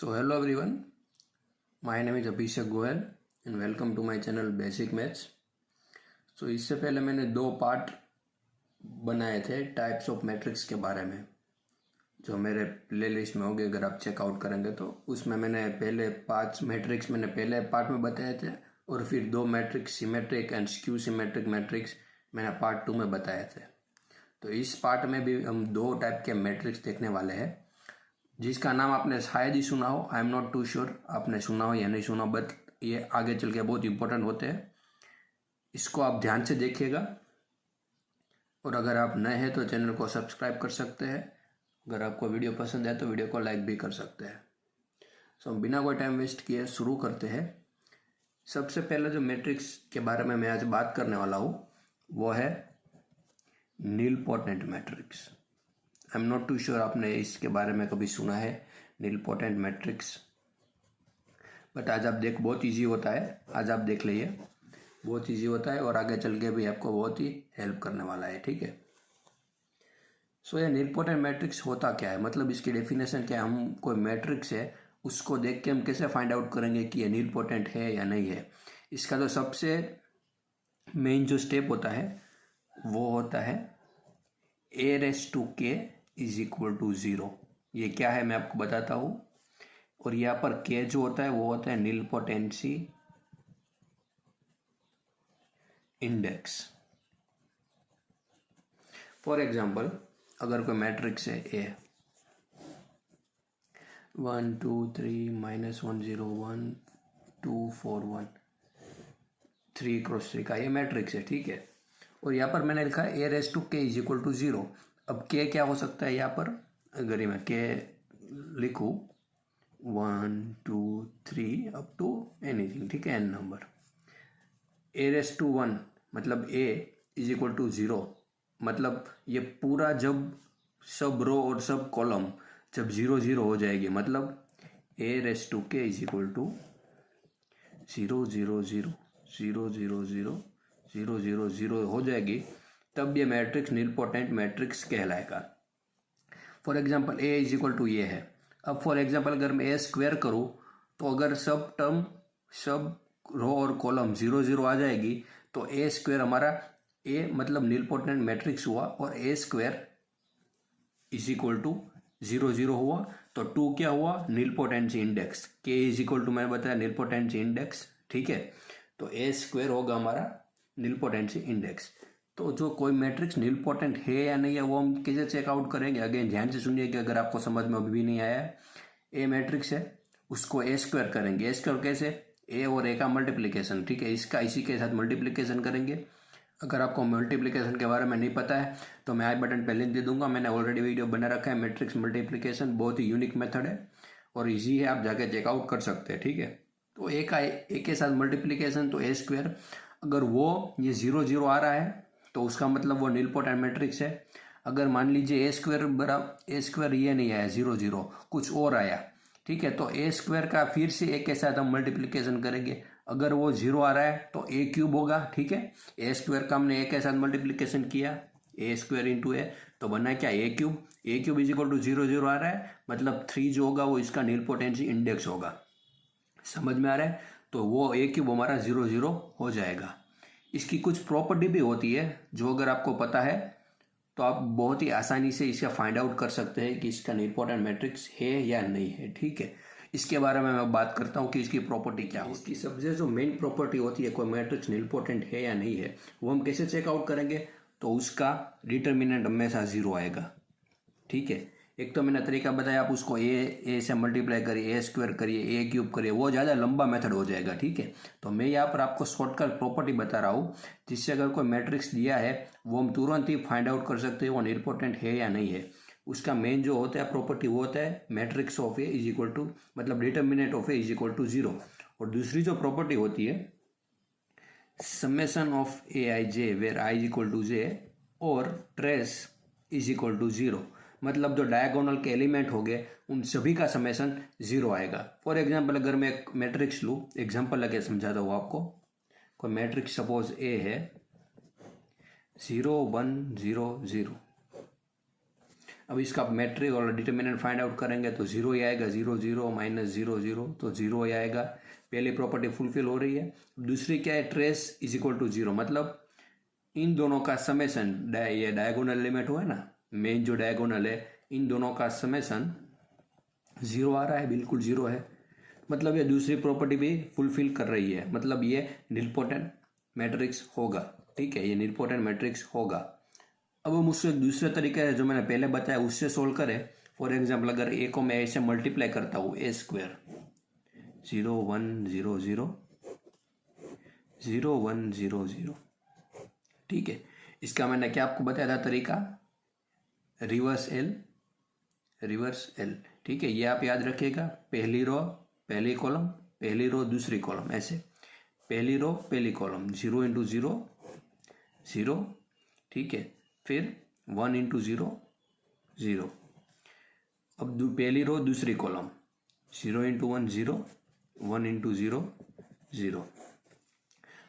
So hello everyone, my name is Abhishek Goel and welcome to my channel Basic Maths. So इससे पहले मैंने दो part बनाए थे टाइप्स ऑफ मैट्रिक्स के बारे में, जो मेरे प्लेलिस्ट में होंगे अगर आप चेकआउट करेंगे तो। उसमें मैंने पहले 5 मैट्रिक्स मैंने पहले पार्ट में बताए थे और फिर 2 matrix symmetric and skew symmetric matrix मैंने पार्ट 2 में बताए थे। तो इस पार्ट में भी हम 2 टाइप के मैट्रिक्स देखने वाले हैं, जिसका नाम आपने शायद ही सुना हो। I am not too sure आपने सुना हो या नहीं सुना, बट ये आगे चल के बहुत इंपॉर्टेंट होते हैं। इसको आप ध्यान से देखिएगा और अगर आप नए हैं तो चैनल को सब्सक्राइब कर सकते हैं। अगर आपको वीडियो पसंद है तो वीडियो को लाइक भी कर सकते हैं। सो बिना कोई टाइम वेस्ट किए शुरू करते हैं। सबसे पहले जो मैट्रिक्स के बारे में मैं आज बात करने वाला हूँ वो है nilpotent matrix. I am not too sure आपने इसके बारे में कभी सुना है नीलपोटेंट मैट्रिक्स, बट आज आप बहुत ईजी होता है। आज आप देख लीजिए, बहुत ईजी होता है और आगे चल के भी आपको बहुत ही हेल्प करने वाला है, ठीक है। सो ये नीलपोटेंट मैट्रिक्स होता क्या है, मतलब इसकी डेफिनेशन क्या है। हम कोई मैट्रिक्स है उसको देख के हम कैसे फाइंड आउट करेंगे कि ये नीलपोटेंट है या नहीं है। इसका जो सबसे मेन जो स्टेप होता है वो होता है a⁻k = 0। ये क्या है मैं आपको बताता हूँ। और यहाँ पर k जो होता है वो होता है नीलपोटेंसी इंडेक्स। फॉर एग्जाम्पल, अगर कोई मैट्रिक्स है A 1 2 3 -1 0 1 2 4 1 3 × 3 का ये मैट्रिक्स है, ठीक है। और यहाँ पर मैंने लिखा है a⁻k = 0। अब k क्या हो सकता है यहाँ पर, अगर मैं k लिखूँ 1 2 3 अप टू एनीथिंग, ठीक है, n नंबर। a⁻1 मतलब a = 0, मतलब ये पूरा जब सब रो और सब कॉलम जब 0 0 हो जाएगी, मतलब a⁻k = 0 0 0 0 0 0 0 0 हो जाएगी, तब ये मैट्रिक्स नीलपोटेंट मैट्रिक्स कहलाएगा। फॉर एग्जाम्पल a ये है। अब फॉर एग्जाम्पल अगर मैं a² करूँ तो अगर सब टर्म सब रो और कॉलम 0 0 आ जाएगी तो a² हमारा a मतलब नीलपोटेंट मैट्रिक्स हुआ और a² = 0 0 हुआ। तो 2 क्या हुआ, नीलपोटेंसी इंडेक्स। k मैंने बताया नीलपोटेंसी इंडेक्स, ठीक है। तो a² होगा हमारा नीलपोटेंसी इंडेक्स। तो जो कोई मैट्रिक्स नीलपोटेंट है या नहीं है वो हम कैसे चेकआउट करेंगे। अगेन ध्यान से सुनिए कि अगर आपको समझ में अभी भी नहीं आया है। ए मैट्रिक्स है उसको a² करेंगे। a² कैसे, a और a का मल्टीप्लिकेशन, ठीक है, इसका इसी के साथ मल्टीप्लिकेशन करेंगे। अगर आपको मल्टीप्लिकेशन के बारे में नहीं पता है तो मैं आई बटन पे लिंक दे दूंगा। मैंने ऑलरेडी वीडियो बना रखा है मैट्रिक्स मल्टीप्लिकेशन, बहुत ही यूनिक मेथड है और इजी है, आप जाके चेकआउट कर सकते हैं, ठीक है। तो ए के साथ मल्टीप्लिकेशन तो a², अगर वो ये 0 0 आ रहा है तो उसका मतलब वो नीलपोटेंट मैट्रिक्स है। अगर मान लीजिए a² ये नहीं आया 0 0, कुछ और आया, ठीक है, तो a² का फिर से a के साथ हम मल्टीप्लिकेशन करेंगे। अगर वो 0 आ रहा है तो a³ होगा, ठीक है। a² का हमने a के साथ मल्टीप्लिकेशन किया, a² × a, तो बना क्या, a³ = 0 0 आ रहा है, मतलब 3 जो होगा वो इसका नीलपोटेंसी इंडेक्स होगा। समझ में आ रहा है, तो वो a³ हमारा 0 0 हो जाएगा। इसकी कुछ प्रॉपर्टी भी होती है जो अगर आपको पता है तो आप बहुत ही आसानी से इसका फाइंड आउट कर सकते हैं कि इसका नीलपोटेंट मैट्रिक्स है या नहीं है, ठीक है। इसके बारे में मैं बात करता हूँ कि इसकी प्रॉपर्टी क्या होती है। इसकी सबसे जो मेन प्रॉपर्टी होती है कोई मैट्रिक्स नीलपोटेंट है या नहीं है, वो हम कैसे चेकआउट करेंगे, तो उसका डिटर्मिनेंट हमेशा 0 आएगा, ठीक है। एक तो मैंने तरीका बताया, आप उसको a से मल्टीप्लाई करिए, a² करिए, a³ करिए, वो ज़्यादा लंबा मेथड हो जाएगा, ठीक है। तो मैं यहाँ पर आपको शॉर्टकट प्रॉपर्टी बता रहा हूँ जिससे अगर कोई मैट्रिक्स दिया है वो हम तुरंत ही फाइंड आउट कर सकते हैं वो नीलपोटेंट है या नहीं है। उसका मेन जो होता है प्रॉपर्टी वो होता है मैट्रिक्स ऑफ a = मतलब डिटर्मिनेंट ऑफ a = 0। और दूसरी जो प्रॉपर्टी होती है summation of aij where i = j और ट्रेस = 0, मतलब जो डायगोनल के एलिमेंट हो गए उन सभी का समेशन 0 आएगा। फॉर एग्जाम्पल अगर मैं एक मैट्रिक्स लूँ, एग्जाम्पल लगे समझाता हूँ आपको। कोई मैट्रिक्स सपोज A है 0 1 0 0। अब इसका मैट्रिक्स और डिटर्मिनेंट फाइंड आउट करेंगे तो 0 ही आएगा, 0 0 माइनस 0 0 तो 0 ही आएगा। पहली प्रॉपर्टी फुलफिल हो रही है। दूसरी क्या है, ट्रेस इज इक्वल टू 0, मतलब इन दोनों का समेसन, ये डायगोनल एलिमेंट हुआ है ना, मेन जो डायगोनल है इन दोनों का समेसन 0 आ रहा है, बिल्कुल 0 है, मतलब ये दूसरी प्रॉपर्टी भी फुलफिल कर रही है, मतलब ये निलपोटेंट मैट्रिक्स होगा। ठीक है, ये निलपोटेंट मैट्रिक्स होगा। अब हम उससे दूसरे तरीके से जो मैंने पहले बताया उससे सोल्व करें। फॉर एग्जाम्पल अगर ए को मैं ऐसे मल्टीप्लाई करता हूँ, ए स्क्वायर 0 1 0 0 0 1 0 0, ठीक है, इसका मैंने क्या आपको बताया था तरीका, रिवर्स एल। ठीक है, ये आप याद रखिएगा, पहली रो पहली कॉलम, पहली रो दूसरी कॉलम, ऐसे पहली रो पहली कॉलम, 0 इंटू 0 0, ठीक है, फिर 1 इंटू 0 0। अब पहली रो दूसरी कॉलम, 0 इंटू 1 0, 1 इंटू 0 0।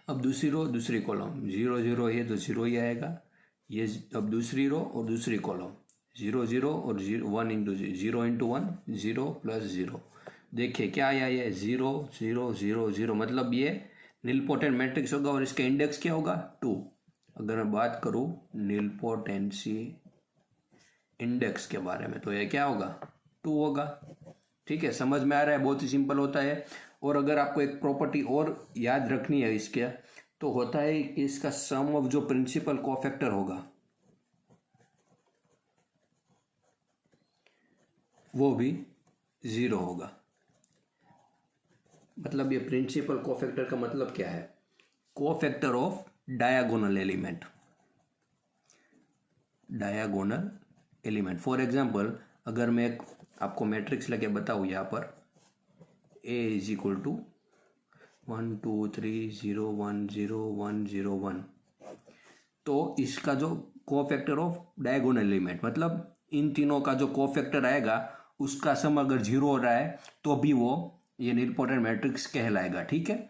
अब दूसरी रो दूसरी कॉलम, 0 0 है तो 0 ही आएगा। ये अब दूसरी रो और दूसरी कॉलम, 0 0 और 1 इंटू 0 इंटू 1 0 प्लस 0। देखिए क्या आया, ये 0 0 0 0, मतलब ये निलपोटेंट मैट्रिक्स होगा और इसका इंडेक्स क्या होगा 2। अगर मैं बात करूं निलपोटेंसी इंडेक्स के बारे में तो ये क्या होगा 2 होगा। ठीक है, समझ में आ रहा है, बहुत ही सिंपल होता है। और अगर आपको एक प्रॉपर्टी और याद रखनी है इसके, तो होता है कि इसका सम ऑफ जो प्रिंसिपल कोफैक्टर होगा वो भी 0 होगा। मतलब ये प्रिंसिपल कोफैक्टर का मतलब क्या है, cofactor of diagonal element, diagonal element. For example अगर मैं एक आपको मैट्रिक्स लेके बताऊँ, यहाँ पर A इज इक्वल टू 1 2 3 0 1 0 1 0 1, तो इसका जो कोफैक्टर ऑफ डायगोनल एलिमेंट, मतलब इन तीनों का जो कोफैक्टर आएगा उसका सम अगर 0 हो रहा है तो भी वो ये निलपोटेंट मैट्रिक्स कहलाएगा। ठीक है,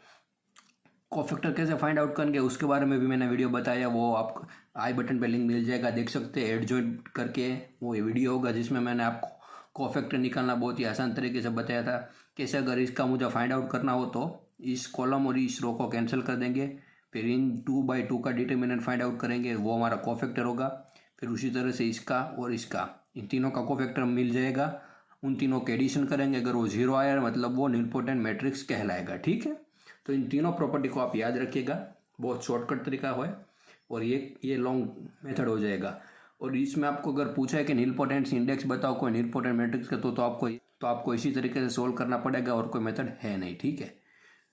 कोफैक्टर कैसे फाइंड आउट करेंगे उसके बारे में भी मैंने वीडियो बताया, वो आप आई बटन पे लिंक मिल जाएगा, देख सकते हैं, एडजॉइंट करके वो ये वीडियो होगा जिसमें मैंने आपको कोफैक्टर निकालना बहुत ही आसान तरीके से बताया था। कैसे अगर इसका मुझे फाइंड आउट करना हो तो इस कॉलम और इस रो को कैंसिल कर देंगे, फिर इन 2/2 का डिटर्मिनेंट फाइंड आउट करेंगे, वो हमारा कोफैक्टर होगा। फिर उसी तरह से इसका और इसका, इन तीनों का कोफैक्टर मिल जाएगा, उन तीनों के एडिशन करेंगे, अगर वो 0 आया मतलब वो निलपोटेंट मैट्रिक्स कहलाएगा। ठीक है, तो इन तीनों प्रॉपर्टी को आप याद रखिएगा, बहुत शॉर्टकट तरीका है और ये लॉन्ग मेथड हो जाएगा। और इसमें आपको अगर पूछा है कि निलपोटेंसी इंडेक्स बताओ कोई निलपोटेंट मैट्रिक्स का, तो आपको इसी तरीके से सोल्व करना पड़ेगा और कोई मेथड है नहीं। ठीक है,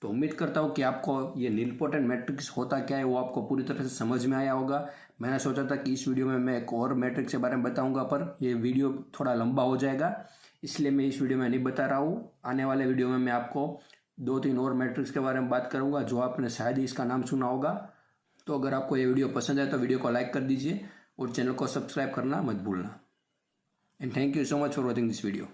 तो उम्मीद करता हूँ कि आपको ये निलपोटेंट मैट्रिक्स होता क्या है वो आपको पूरी तरह से समझ में आया होगा। मैंने सोचा था कि इस वीडियो में मैं एक और मैट्रिक्स के बारे में बताऊंगा, पर ये वीडियो थोड़ा लंबा हो जाएगा, इसलिए मैं इस वीडियो में नहीं बता रहा हूँ। आने वाले वीडियो में मैं आपको 2-3 और मैट्रिक्स के बारे में बात करूंगा जो आपने शायद ही इसका नाम सुना होगा। तो अगर आपको ये वीडियो पसंद आए तो वीडियो को लाइक कर दीजिए और चैनल को सब्सक्राइब करना मत भूलना। And thank you so much for watching this video.